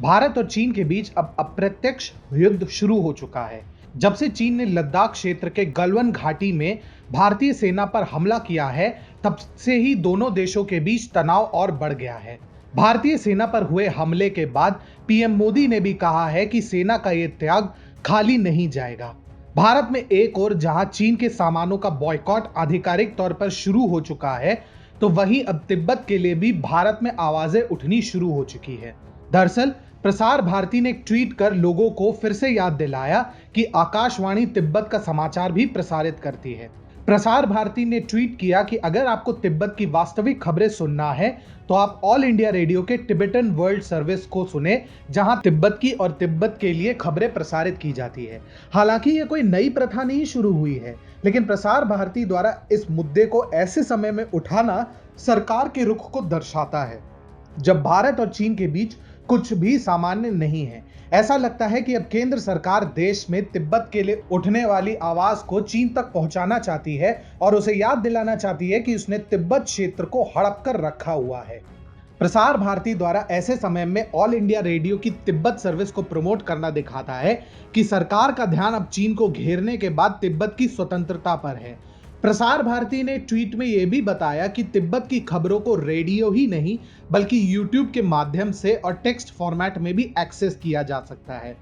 भारत और चीन के बीच अब अप्रत्यक्ष युद्ध शुरू हो चुका है। जब से चीन ने लद्दाख क्षेत्र के गलवान घाटी में भारतीय सेना पर हमला किया है, तब से ही दोनों देशों के बीच तनाव और बढ़ गया है। भारतीय सेना पर हुए हमले के बाद पीएम मोदी ने भी कहा है कि सेना का यह त्याग खाली नहीं जाएगा। भारत में एक और जहां चीन के सामानों का बॉयकॉट आधिकारिक तौर पर शुरू हो चुका है, तो वहीं अब तिब्बत के लिए भी भारत में आवाजें उठनी शुरू हो चुकी है। दरअसल प्रसार भारती ने एक ट्वीट कर लोगों को फिर से याद दिलाया कि आकाशवाणी तिब्बत का समाचार भी प्रसारित करती है। प्रसार भारती ने ट्वीट किया कि अगर आपको तिब्बत की वास्तविक खबरें सुनना है तो आप ऑल इंडिया रेडियो के टिबेटन वर्ल्ड सर्विस को सुने, जहां तिब्बत की और तिब्बत के लिए खबरें प्रसारित की जाती है। हालांकि ये कोई नई प्रथा नहीं शुरू हुई है, लेकिन प्रसार भारती द्वारा इस मुद्दे को ऐसे समय में उठाना सरकार के रुख को दर्शाता है जब भारत और चीन के बीच कुछ भी सामान्य नहीं है। ऐसा लगता है कि अब केंद्र सरकार देश में तिब्बत के लिए उठने वाली आवाज को चीन तक पहुंचाना चाहती है और उसे याद दिलाना चाहती है कि उसने तिब्बत क्षेत्र को हड़प कर रखा हुआ है। प्रसार भारती द्वारा ऐसे समय में ऑल इंडिया रेडियो की तिब्बत सर्विस को प्रमोट करना दिखाता है कि सरकार का ध्यान अब चीन को घेरने के बाद तिब्बत की स्वतंत्रता पर है। प्रसार भारती ने ट्वीट में यह भी बताया कि तिब्बत की खबरों को रेडियो ही नहीं बल्कि यूट्यूब के माध्यम से और टेक्स्ट फॉर्मेट में भी एक्सेस किया जा सकता है।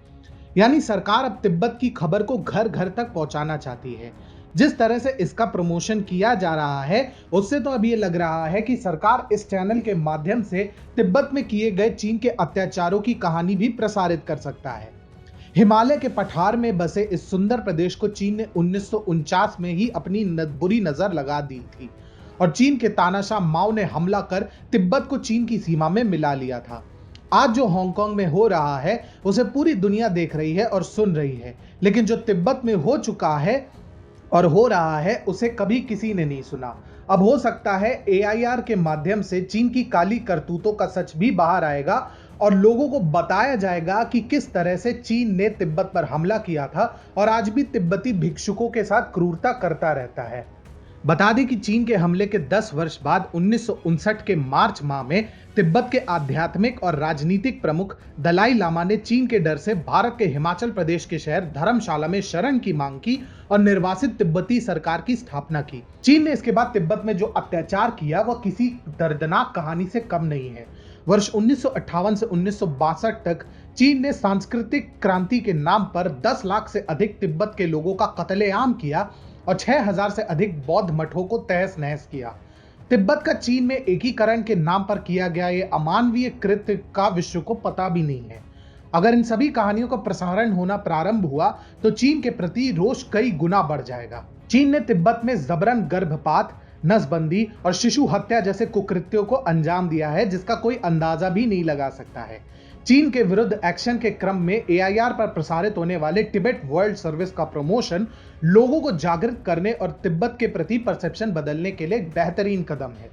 यानी सरकार अब तिब्बत की खबर को घर घर तक पहुंचाना चाहती है। जिस तरह से इसका प्रमोशन किया जा रहा है, उससे तो अब ये लग रहा है कि सरकार इस चैनल के माध्यम से तिब्बत में किए गए चीन के अत्याचारों की कहानी भी प्रसारित कर सकता है। हिमालय के पठार में बसे इस सुंदर प्रदेश को चीन ने 1949 में ही अपनी बुरी नजर लगा दी थी और चीन के तानाशाह माओ ने हमला कर तिब्बत को चीन की सीमा में मिला लिया था। आज जो हांगकांग में हो रहा है उसे पूरी दुनिया देख रही है और सुन रही है, लेकिन जो तिब्बत में हो चुका है और हो रहा है उसे कभी किसी ने नहीं सुना। अब हो सकता है AIR के माध्यम से चीन की काली करतूतों का सच भी बाहर आएगा और लोगों को बताया जाएगा कि किस तरह से चीन ने तिब्बत पर हमला किया था और आज भी तिब्बती भिक्षुकों के साथ क्रूरता करता रहता है। बता दें कि चीन के हमले के 10 वर्ष बाद 1959 के मार्च माह में तिब्बत के आध्यात्मिक और राजनीतिक प्रमुख दलाई लामा ने चीन के डर से भारत के हिमाचल प्रदेश के शहर धर्मशाला में शरण की मांग की और निर्वासित तिब्बती सरकार की स्थापना की। चीन ने इसके बाद तिब्बत में जो अत्याचार किया वह किसी दर्दनाक कहानी से कम नहीं है। वर्ष 1958 से 1962 तक चीन ने सांस्कृतिक क्रांति के नाम पर 10 लाख से अधिक तिब्बत के लोगों का कत्लेआम किया और 6000 से अधिक बौद्ध मठों को तहस नहस किया। तिब्बत का चीन में एकीकरण के नाम पर किया गया ये अमानवीय कृत्य का विश्व को पता भी नहीं है। अगर इन सभी कहानियों का प्रसारण होना प्रारंभ हुआ तो चीन के प्रति रोष कई गुना बढ़ जाएगा। चीन ने तिब्बत में जबरन गर्भपात, नसबंदी और शिशु हत्या जैसे कुकृत्यों को अंजाम दिया है जिसका कोई अंदाजा भी नहीं लगा सकता है। चीन के विरुद्ध एक्शन के क्रम में AIR पर प्रसारित होने वाले टिबेट वर्ल्ड सर्विस का प्रमोशन लोगों को जागृत करने और तिब्बत के प्रति परसेप्शन बदलने के लिए एक बेहतरीन कदम है।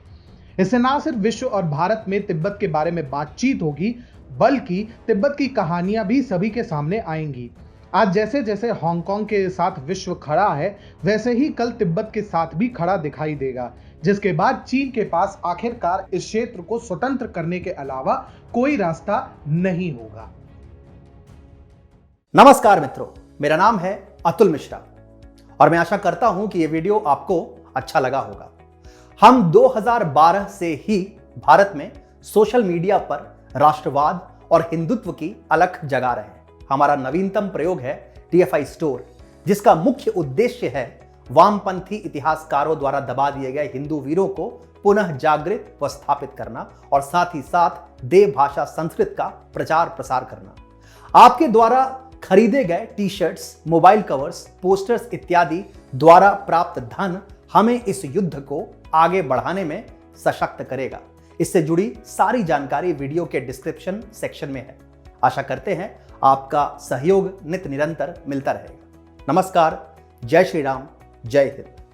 इससे न सिर्फ विश्व और भारत में तिब्बत के बारे में बातचीत होगी, बल्कि तिब्बत की कहानियां भी सभी के सामने आएंगी। आज जैसे जैसे हांगकांग के साथ विश्व खड़ा है, वैसे ही कल तिब्बत के साथ भी खड़ा दिखाई देगा, जिसके बाद चीन के पास आखिरकार इस क्षेत्र को स्वतंत्र करने के अलावा कोई रास्ता नहीं होगा। नमस्कार मित्रों, मेरा नाम है अतुल मिश्रा और मैं आशा करता हूं कि यह वीडियो आपको अच्छा लगा होगा। हम 2012 से ही भारत में सोशल मीडिया पर राष्ट्रवाद और हिंदुत्व की अलख जगा रहे हैं। हमारा नवीनतम प्रयोग है TFI स्टोर, जिसका मुख्य उद्देश्य है वामपंथी इतिहासकारों द्वारा दबा दिए गए हिंदू वीरों को पुनः जागृत व स्थापित करना और साथ ही साथ देव भाषा संस्कृत का प्रचार प्रसार करना। आपके द्वारा खरीदे गए टी-शर्ट्स, मोबाइल कवर्स, पोस्टर्स इत्यादि द्वारा प्राप्त धन हमें इस युद्ध को आगे बढ़ाने में सशक्त करेगा। इससे जुड़ी सारी जानकारी वीडियो के डिस्क्रिप्शन सेक्शन में है। आशा करते हैं आपका सहयोग नित निरंतर मिलता रहेगा। नमस्कार, जय श्री राम, जय हिंद।